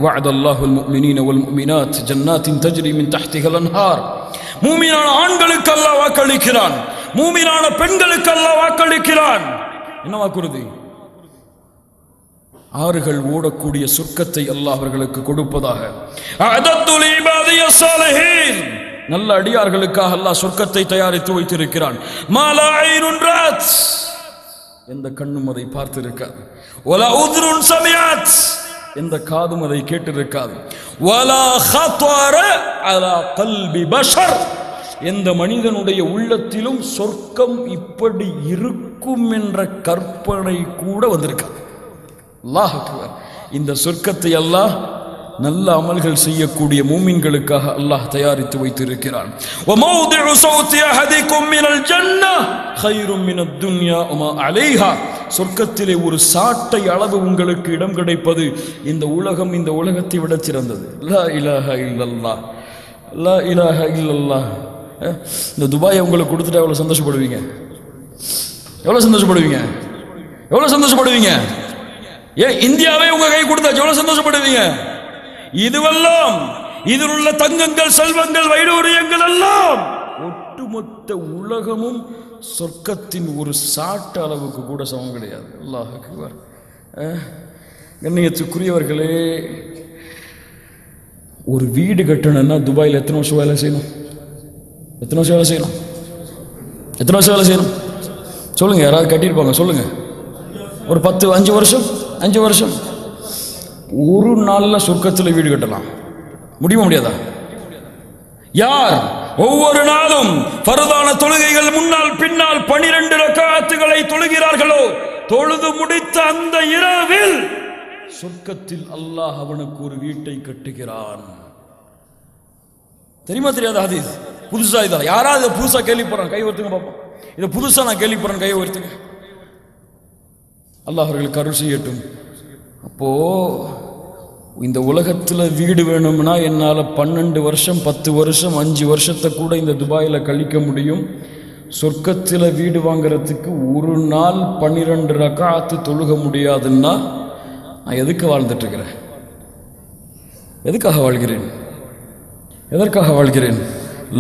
وعد الله المؤمنين والمؤمنات جنات تجري من تحتها الأنهار. மூமினான ஆண்களுக்கு அல்லாஹ் வாக்களிக்கிறான், மூமினான பெண்களுக்கு அல்லாஹ் வாக்களிக்கிறான். என்ன வாக்குறுதி? ஆறுகள் ஓடக்கூடிய சொர்க்கத்தை அல்லாஹ் அவர்களுக்கு கொடுப்பதாக. அஅதத்துல் இபாதியஸ் ஸாலிஹீன், நல்ல அடியார்களுக்காக அல்லாஹ் சொர்க்கத்தை தயாரித்து வைத்திருக்கிறான். மாலா ஐனுன் ரஅத், எந்த கண்ணும் அதை பார்த்திருக்காது. வலா உத்ருன் சமிஅத், எந்த காதும் அதை கேட்டிருக்காது. வலா ஹதர அலா கல்பி பஷர், எந்த மனிதனுடைய உள்ளத்திலும் சொர்க்கம் இப்படி இருக்கும் என்ற கற்பனை கூட வந்திருக்காது. அல்லாஹ் அக்பர். இந்த சொர்க்கத்தை அல்லாஹ் நல்ல அமல்கள் செய்யக்கூடிய மூமின்களுக்காக அல்லாஹ் தயாரித்து வைத்திருக்கிறான். وَمَوْضِعُ صَوْتِ أَحَدِكُمْ مِنَ الْجَنَّةِ خَيْرٌ مِنَ الدُّنْيَا وَمَا عَلَيْهَا, சொர்க்கத்திலே ஒரு சாட்டை அளவு உங்களுக்கு இடம் கிடைப்பது இந்த உலகம், இந்த உலகத்தை விட சிறந்தது. லா இலாஹ இல்லல்லாஹ், லா இலாஹ இல்லல்லாஹ். இந்த துபாயை உங்களுக்கு கொடுத்துட்டா எவ்வளவு சந்தோஷப்படுவீங்க? எவ்வளவு சந்தோஷப்படுவீங்க? எவ்வளவு சந்தோஷப்படுவீங்க? ஏன் இந்தியாவே உங்க கை கொடுத்தா எவ்வளவு சந்தோஷப்படுவீங்க? இதுவெல்லாம், இதில் உள்ள தங்கங்கள், செல்வங்கள், வைடூரியங்கள் எல்லாம் ஒட்டுமொத்த உலகமும் சொர்க்கத்தின் ஒரு சாட்ட அளவுக்கு கூட சமம் கிடையாது. அல்லாஹ் அக்பர். கண்ணியத்துக்குரியவர்களே, ஒரு வீடு கட்டணும்னா துபாயில் எத்தனை வருஷம் வேலை செய்யணும்? எத்தனை வருஷம் வேலை செய்யணும்? எத்தனை வருஷம் வேலை செய்யணும் சொல்லுங்க. யாராவது கட்டியிருப்பாங்க சொல்லுங்க. ஒரு 10, 5 வருஷம், 5 வருஷம். ஒரு நாள்ல சொர்க்கத்தில் வீடு கட்டலாம் முடியுமா? முடியாதா? யார் ஒவ்வொரு நாளும் ஃபர்தான தொழுகைகள் முன்னால் பின்னால் 12 ரக்காத்துகளை தொழுகிறார்களோ, தொழுது முடித்த அந்த இரவில் சொர்க்கத்தில் அல்லாஹ் அவனுக்கு ஒரு வீட்டை கட்டுகிறான். தெரியுமா தெரியாத ஹதீஸ்? புதுசா இதா? யாராவது புதுசா கேள்விப்படுறான்? கை ஒருத்துங்க பார்ப்போம். இதை புதுசா நான் கேள்விப்படுறேன், கை ஒருத்துங்க. அல்லாஹ் அவர்களுக்கு அருள் செய்யட்டும். அப்போ இந்த உலகத்தில் வீடு வேணும்னா என்னால் 12 வருஷம், 10 வருஷம், 5 வருஷத்தை கூட இந்த துபாயில் கழிக்க முடியும். சொர்க்கத்தில் வீடு வாங்கிறதுக்கு ஒரு நாள் 12 ரக்காத்து தொழுக முடியாதுன்னா நான் எதுக்கு வாழ்ந்துட்டு இருக்கிறேன்? எதுக்காக வாழ்கிறேன்? எதற்காக வாழ்கிறேன்?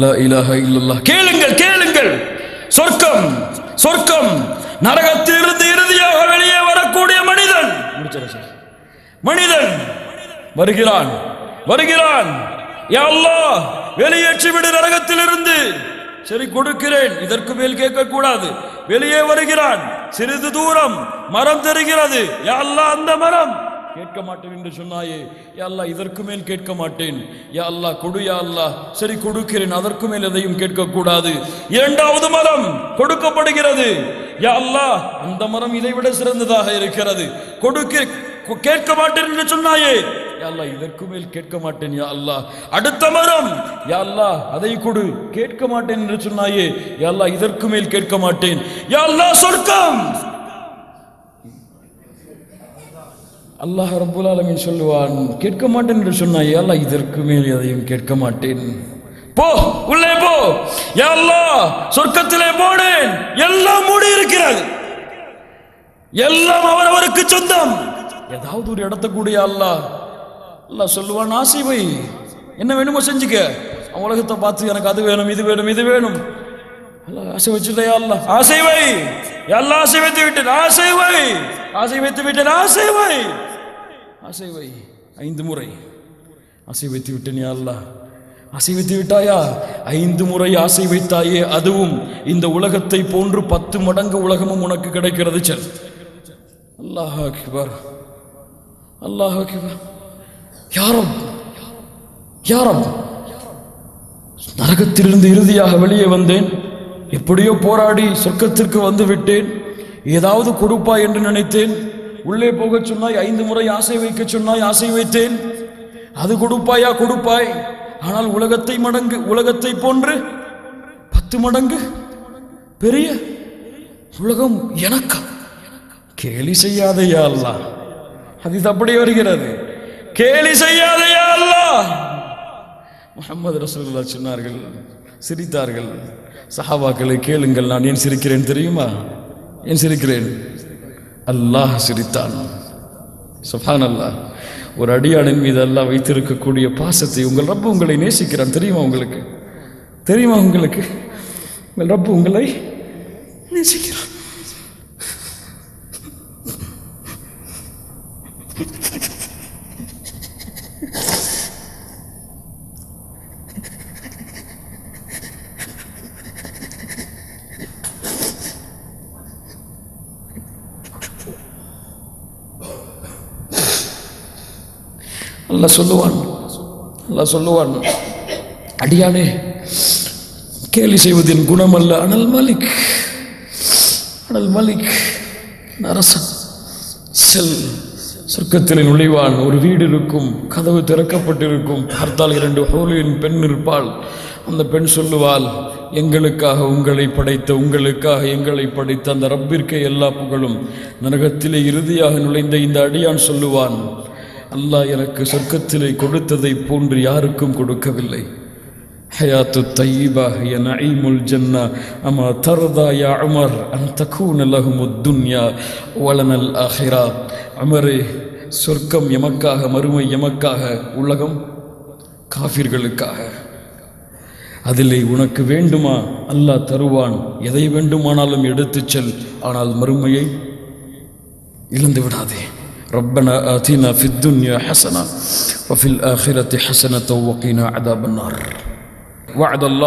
லா இலாஹ இல்லல்லாஹ். கேளுங்கள், கேளுங்கள். சொர்க்கம், சொர்க்கம், நரகத்திலிருந்து இறுதியாக வெளியே வரக்கூடிய மனிதன், மனிதன் வருகிறான், வருகிறான். யா அல்லாஹ் வெளியேற்றி விடு நரகத்திலிருந்து. சரி கொடுக்கிறேன், இதற்கு மேல் கேட்க கூடாது. வெளியே வருகிறான், சிறிது தூரம் மரம் தெரிகிறது. யா அல்லாஹ் அந்த மரம் கேட்க மாட்டேன் என்று சொன்னாயே, யா அல்லாஹ் இதற்கு மேல் கேட்க மாட்டேன். யா அல்லாஹ் கொடு, யா அல்லாஹ். சரி கொடுக்கிறேன், அதற்கு மேல் எதையும் கேட்க கூடாது. இரண்டாவது மரம் கொடுக்கப்படுகிறது. யா அல்லாஹ் அந்த மரம் இதை விட சிறந்ததாக இருக்கிறது, கேட்க மாட்டேன் என்று சொன்னாயே, யா அல்லாஹ் இதற்கு மேல் கேட்க மாட்டேன். யா அல்லாஹ் அடுத்த மரம், யா அல்லாஹ் அதை கொடு, கேட்க மாட்டேன் என்று சொன்னாயே, யா அல்லாஹ் இதற்கு மேல் கேட்க மாட்டேன். யா அல்லாஹ் சொர்க்கம். அல்லாஹ் ரப்புல் ஆலமீன் சொல்லுவான், கேட்க மாட்டேன் என்று சொன்னாய், யா அல்லாஹ் இதற்கு மேல் எதையும் கேட்க மாட்டேன். போ, உள்ளே போ. யா அல்லாஹ் சொர்க்கத்திலே போனேன், எல்லாம் மூடி இருக்கிறது, எல்லாம் அவரவருக்கு சொந்தம். ஏதாவது ஒரு இடத்த கூடிய அல்லாஹ் சொல்லுவான், ஆசை வை, என்ன வேணுமோ செஞ்சுக்க. உலகத்தை பார்த்து எனக்கு அது வேணும், இது வேணும், இது வேணும். அல்லாஹ் ஆசை வச்சுட்டா, அல்லாஹ் ஆசை வை, எல்லாம் ஆசை வைத்து விட்டேன், ஆசை வை, ஆசை வைத்து விட்டேன், ஆசை வை, ஆசை வை. 5 முறை ஆசை வைத்து விட்டேன். யா அல்லாஹ் ஆசை வைத்து விட்டாயா? 5 முறை ஆசை வைத்தாயே, அதுவும் இந்த உலகத்தை போன்று 10 மடங்கு உலகமும் உனக்கு கிடைக்கிறது. செல். அல்லாஹ் அக்பர், அல்லாஹ் அக்பர். யா ரப், யா ரப், நரகத்திலிருந்து இறுதியாக வெளியே வந்தேன், எப்படியோ போராடி சொர்க்கத்திற்கு வந்து விட்டேன். ஏதாவது கொடுப்பா என்று நினைத்தேன். உள்ளே போக சொன்னாய், 5 முறை ஆசை வைக்க சொன்னாய், ஆசை வைத்தேன். அது கொடுப்பாயா? கொடுப்பாய். ஆனால் உலகத்தை போன்று 10 மடங்கு பெரிய உலகம் எனக்கு. கேலி செய்யாதே யா அல்லாஹ். ஹதீஸ் அப்படி வருகிறது, கேலி செய்யாதே யா அல்லாஹ். முஹம்மது ரசூலுல்லாஹ் சொன்னார்கள், சிரித்தார்கள். சஹாபாக்களை கேளுங்கள், நான் ஏன் சிரிக்கிறேன் தெரியுமா? ஏன் சிரிக்கிறேன்? அல்லாஹ் சிரித்தான். சுப்ஹானல்லாஹ். ஒரு அடியானின் மீது அல்லாஹ் வைத்திருக்கக்கூடிய பாசத்தை உங்கள் ரப்பு உங்களை நேசிக்கிறான். தெரியுமா உங்களுக்கு? தெரியுமா உங்களுக்கு? உங்கள் ரப்பு உங்களை நேசிக்கிறான். அல்லாஹ் சொல்லுவான், அடியானே, கேலி செய்வதின் குணம் அல்ல. அனல் மலிக் அரசன் செல். சொர்க்கத்தில் நுழைவான். ஒரு வீடு இருக்கும், கதவு திறக்கப்பட்டிருக்கும். பார்த்தால் 2 ஹூரின் பெண் இருப்பாள். அந்த பெண் சொல்லுவாள், எங்களுக்காக உங்களை படைத்த, உங்களுக்காக எங்களை படைத்த அந்த ரப்பிற்கே எல்லா புகழும். நரகத்திலே இறுதியாக நுழைந்த இந்த அடியான் சொல்லுவான், அல்லாஹ் எனக்கு சொர்க்கத்திலே கொடுத்ததை போன்று யாருக்கும் கொடுக்கவில்லை. ஹயாத்து தையிபா ஹிய நஈமுல் ஜன்னா அமா தர்தா யா உமர் அன் தகூன லஹுமுத் துன்யா வலனல் ஆஹிரா. உமரே, சொர்க்கம் எமக்காக, மறுமை எமக்காக, உலகம் காஃபிர்களுக்காக. அதிலே உனக்கு வேண்டுமா? அல்லாஹ் தருவான். எதை வேண்டுமானாலும் எடுத்துச் செல், ஆனால் மறுமையை இழந்து விடாதே. ربنا آتنا في الدنيا حسنة وفي الآخرة حسنة وقنا عذاب النار. وعد الله